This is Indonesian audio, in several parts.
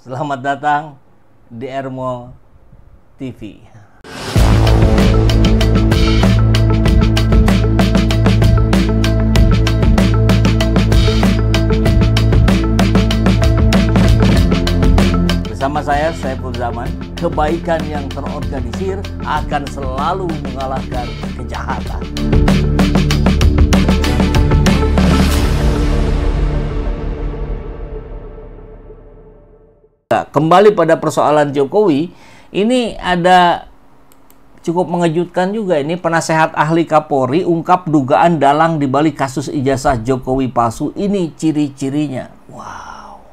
Selamat datang di Ermo TV. Bersama saya, Saiful Zaman, kebaikan yang terorganisir akan selalu mengalahkan kejahatan. Kembali pada persoalan Jokowi, ini ada cukup mengejutkan juga. Ini penasehat ahli Kapolri ungkap dugaan dalang di balik kasus ijazah Jokowi palsu. Ini ciri-cirinya. Wow,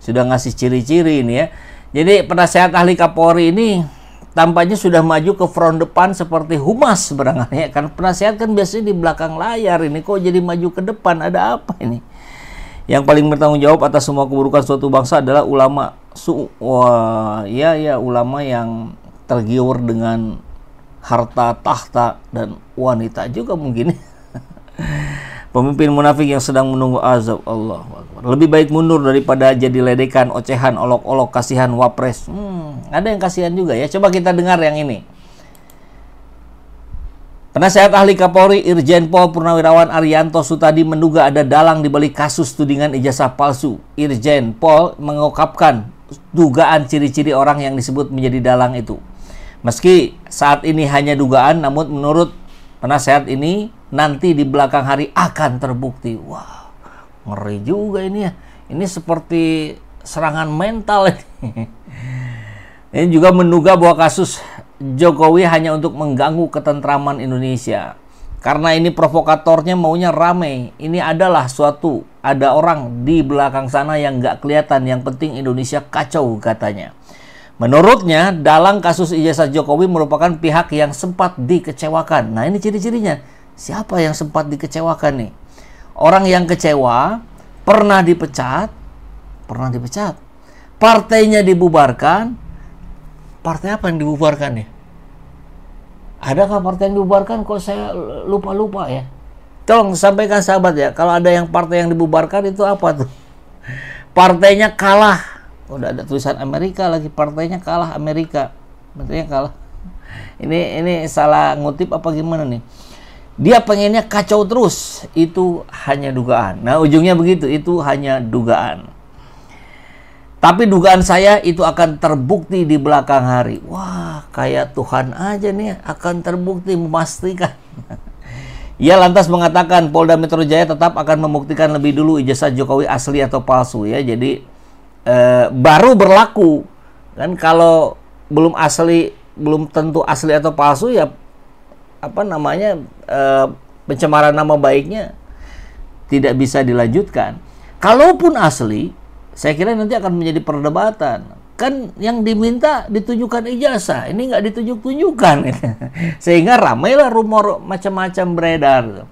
sudah ngasih ciri-ciri ini ya. Jadi penasehat ahli Kapolri ini tampaknya sudah maju ke front depan seperti humas barangkali. Kan penasehat kan biasanya di belakang layar, ini kok jadi maju ke depan, ada apa ini? Yang paling bertanggung jawab atas semua keburukan suatu bangsa adalah ulama. Ulama yang tergiur dengan harta tahta dan wanita juga mungkin. Pemimpin munafik yang sedang menunggu azab Allah. Lebih baik mundur daripada jadi ledekan, ocehan, olok-olok, kasihan wapres. Ada yang kasihan juga ya. Coba kita dengar yang ini. Penasehat ahli Kapolri Irjen Pol Purnawirawan Arianto Sutadi menduga ada dalang di balik kasus tudingan ijazah palsu. Irjen Pol mengungkapkan dugaan ciri-ciri orang yang disebut menjadi dalang itu. Meski saat ini hanya dugaan, namun menurut penasehat ini nanti di belakang hari akan terbukti. Wah, ngeri juga ini ya. Ini seperti serangan mental ini. Ini juga menduga bahwa kasus Jokowi hanya untuk mengganggu ketentraman Indonesia. Karena ini provokatornya maunya rame. Ini adalah ada orang di belakang sana yang nggak kelihatan. Yang penting Indonesia kacau katanya. Menurutnya, dalang kasus ijazah Jokowi merupakan pihak yang sempat dikecewakan. Nah, ini ciri-cirinya. Siapa yang sempat dikecewakan nih? Orang yang kecewa, pernah dipecat. Partainya dibubarkan. Partai apa yang dibubarkan nih? Adakah partai yang dibubarkan? Kok saya lupa ya? Tolong sampaikan sahabat ya, kalau ada yang partai yang dibubarkan itu apa tuh? Partainya kalah. Udah ada tulisan Amerika lagi, partainya kalah Amerika. Partainya kalah. Ini salah ngutip apa gimana nih? Dia pengennya kacau terus. Itu hanya dugaan. Nah, ujungnya begitu, itu hanya dugaan. Tapi dugaan saya itu akan terbukti di belakang hari. Wah, kayak Tuhan aja nih akan terbukti, memastikan. Ia lantas mengatakan Polda Metro Jaya tetap akan membuktikan lebih dulu ijazah Jokowi asli atau palsu ya. Jadi baru berlaku kan, kalau belum tentu asli atau palsu ya pencemaran nama baiknya tidak bisa dilanjutkan. Kalaupun asli, saya kira nanti akan menjadi perdebatan. Kan yang diminta ditunjukkan ijazah, ini nggak ditunjuk-tunjukkan. Sehingga ramailah rumor macam-macam beredar.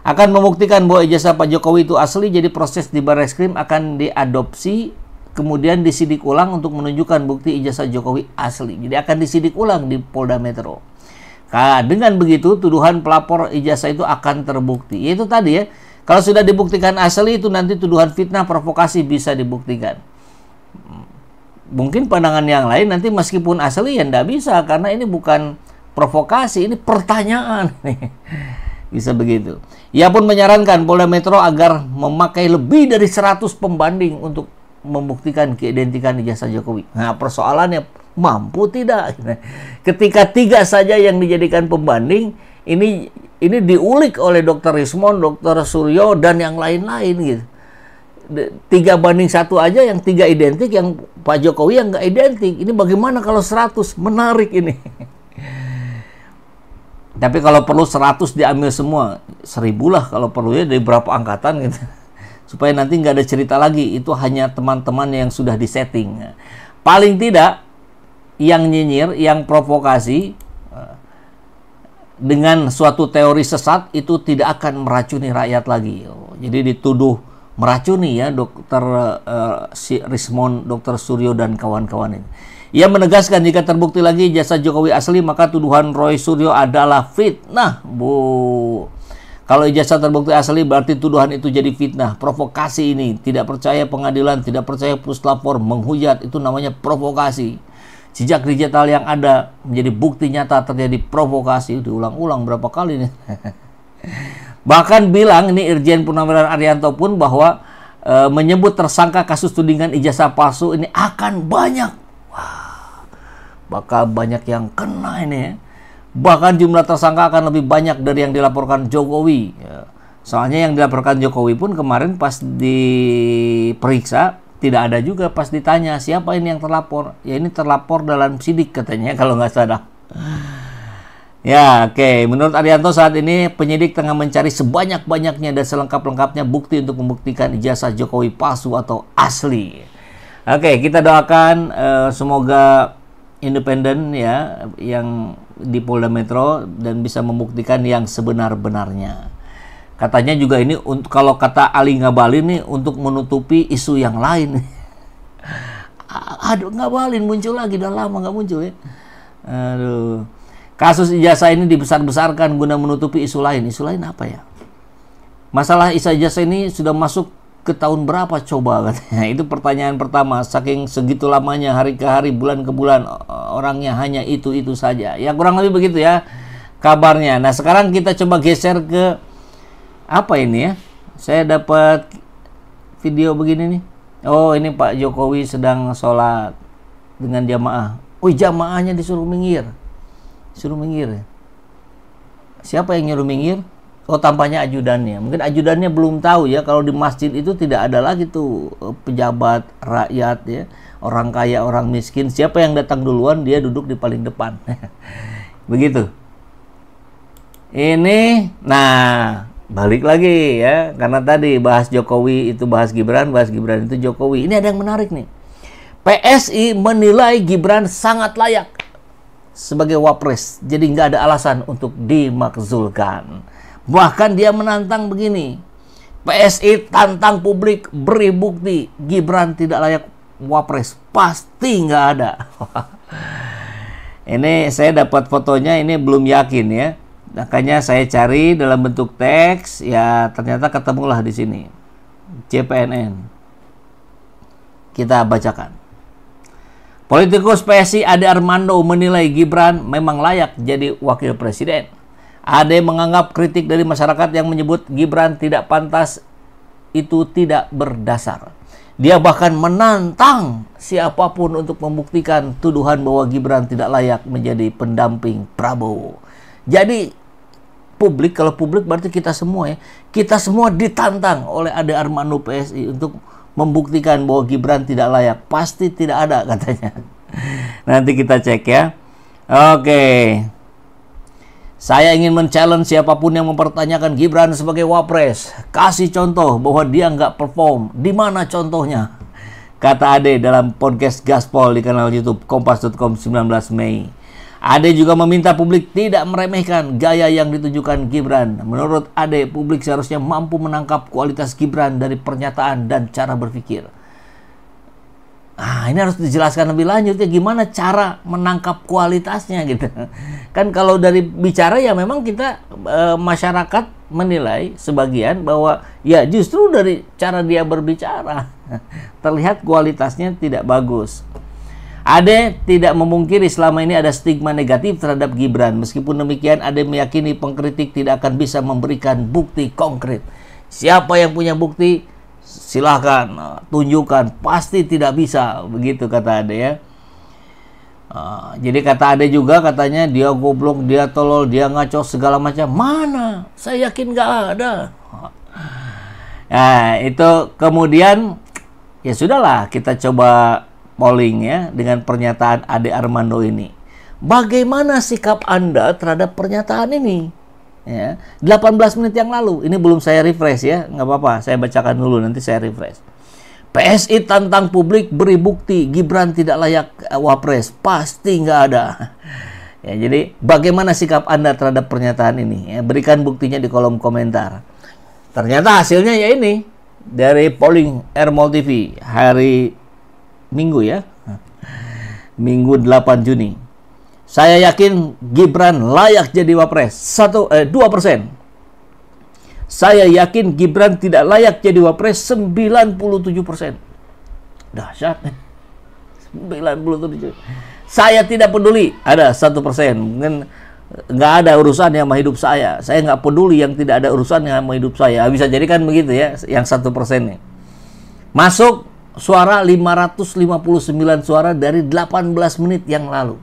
Akan membuktikan bahwa ijazah Pak Jokowi itu asli, jadi proses di Barreskrim akan diadopsi, kemudian disidik ulang untuk menunjukkan bukti ijazah Jokowi asli. Jadi akan disidik ulang di Polda Metro. Nah, dengan begitu, tuduhan pelapor ijazah itu akan terbukti. Yaitu tadi ya, kalau sudah dibuktikan asli, itu nanti tuduhan fitnah provokasi bisa dibuktikan. Mungkin pandangan yang lain nanti meskipun asli ya nggak bisa, karena ini bukan provokasi, ini pertanyaan. Bisa begitu. Ia pun menyarankan Polda Metro agar memakai lebih dari 100 pembanding untuk membuktikan keidentikan ijazah Jokowi. Nah, persoalannya mampu tidak? Ketika 3 saja yang dijadikan pembanding, ini diulik oleh Dr. Rismon, Dr. Suryo, dan yang lain-lain gitu. 3-1 aja, yang 3 identik, yang Pak Jokowi yang nggak identik. Ini bagaimana kalau 100? Menarik ini. Tapi kalau perlu 100 diambil semua. 1000 lah kalau perlu ya, dari berapa angkatan gitu. Supaya nanti nggak ada cerita lagi. Itu hanya teman-teman yang sudah disetting. Paling tidak, yang nyinyir, yang provokasi, dengan suatu teori sesat itu tidak akan meracuni rakyat lagi. Jadi dituduh meracuni ya Dr. Rismon, Dr. Suryo dan kawan-kawan ini. Ia menegaskan jika terbukti lagi jasa Jokowi asli, maka tuduhan Roy Suryo adalah fitnah. Kalau ijazah terbukti asli berarti tuduhan itu jadi fitnah, provokasi ini. Tidak percaya pengadilan, tidak percaya puslapor, menghujat, itu namanya provokasi. Jejak digital yang ada menjadi bukti nyata terjadi provokasi. Diulang-ulang berapa kali nih. Bahkan bilang ini Irjen Purnawirawan Arianto pun bahwa menyebut tersangka kasus tudingan ijazah palsu ini akan banyak. Wah, bakal banyak yang kena ini ya. Bahkan jumlah tersangka akan lebih banyak dari yang dilaporkan Jokowi. Soalnya yang dilaporkan Jokowi pun kemarin pas diperiksa tidak ada juga pas ditanya siapa ini yang terlapor. Ya ini terlapor dalam sidik katanya kalau nggak salah. Ya oke. Menurut Arianto saat ini penyidik tengah mencari sebanyak-banyaknya dan selengkap-lengkapnya bukti untuk membuktikan ijazah Jokowi palsu atau asli. Oke, kita doakan semoga independen ya yang di Polda Metro dan bisa membuktikan yang sebenar-benarnya. Katanya juga ini kalau kata Ali Ngabalin nih untuk menutupi isu yang lain. Aduh, Ngabalin muncul lagi, udah lama nggak muncul ya. Aduh. Kasus ijazah ini dibesar-besarkan guna menutupi isu lain. Isu lain apa ya? Masalah ijazah ini sudah masuk ke tahun berapa coba katanya. Itu pertanyaan pertama. Saking segitu lamanya, hari ke hari, bulan ke bulan, orangnya hanya itu saja. Ya kurang lebih begitu ya kabarnya. Nah sekarang kita coba geser ke apa ini ya. Saya dapat video begini nih. Oh ini Pak Jokowi sedang sholat dengan jamaah. Oh jamaahnya disuruh minggir. Suruh minggir. Siapa yang nyuruh minggir? Oh tampaknya ajudannya. Mungkin ajudannya belum tahu ya kalau di masjid itu tidak ada lagi tuh pejabat rakyat ya, orang kaya, orang miskin. Siapa yang datang duluan dia duduk di paling depan. Begitu. Ini nah balik lagi ya karena tadi bahas Jokowi itu bahas Gibran itu Jokowi. Ini ada yang menarik nih. PSI menilai Gibran sangat layak sebagai wapres. Jadi nggak ada alasan untuk dimakzulkan. Bahkan dia menantang begini. PSI tantang publik beri bukti Gibran tidak layak wapres. Pasti nggak ada. Ini saya dapat fotonya, ini belum yakin ya. Makanya saya cari dalam bentuk teks, ya ternyata ketemulah di sini. CPNN. Kita bacakan. Politikus PSI Ade Armando menilai Gibran memang layak jadi wakil presiden. Ade menganggap kritik dari masyarakat yang menyebut Gibran tidak pantas itu tidak berdasar. Dia bahkan menantang siapapun untuk membuktikan tuduhan bahwa Gibran tidak layak menjadi pendamping Prabowo. Jadi publik, kalau publik berarti kita semua ya. Kita semua ditantang oleh Ade Armando PSI untuk membuktikan bahwa Gibran tidak layak. Pasti tidak ada katanya. Nanti kita cek ya. Oke. Saya ingin men-challenge siapapun yang mempertanyakan Gibran sebagai wapres. Kasih contoh bahwa dia nggak perform. Di mana contohnya? Kata Ade dalam podcast Gaspol di kanal YouTube Kompas.com 19 Mei. Ade juga meminta publik tidak meremehkan gaya yang ditunjukkan Gibran. Menurut Ade, publik seharusnya mampu menangkap kualitas Gibran dari pernyataan dan cara berpikir. Ini harus dijelaskan lebih lanjut ya, gimana cara menangkap kualitasnya gitu. Kan kalau dari bicara ya memang kita masyarakat menilai sebagian bahwa ya justru dari cara dia berbicara terlihat kualitasnya tidak bagus. Ade tidak memungkiri selama ini ada stigma negatif terhadap Gibran. Meskipun demikian, Ade meyakini pengkritik tidak akan bisa memberikan bukti konkret. Siapa yang punya bukti, silahkan tunjukkan. Pasti tidak bisa, begitu kata Ade ya. Jadi kata Ade juga katanya dia goblok, dia tolol, dia ngaco segala macam. Mana? Saya yakin nggak ada. Nah itu kemudian ya sudahlah kita coba polling ya dengan pernyataan Ade Armando ini. Bagaimana sikap Anda terhadap pernyataan ini? Ya, 18 menit yang lalu. Ini belum saya refresh ya, nggak apa-apa. Saya bacakan dulu nanti saya refresh. PSI tantang publik beri bukti Gibran tidak layak wapres. Pasti nggak ada. Ya, jadi bagaimana sikap Anda terhadap pernyataan ini? Ya, berikan buktinya di kolom komentar. Ternyata hasilnya ya ini dari polling Ermol TV hari Minggu ya, Minggu 8 Juni. Saya yakin Gibran layak jadi wapres. 2%. Saya yakin Gibran tidak layak jadi wapres 97%. Dahsyat nih. 97%. Saya tidak peduli ada 1%. Mungkin nggak ada urusannya sama hidup saya. Saya nggak peduli yang tidak ada urusannya sama hidup saya. Bisa jadi kan begitu ya, yang 1% nih. Masuk suara 559 suara dari 18 menit yang lalu.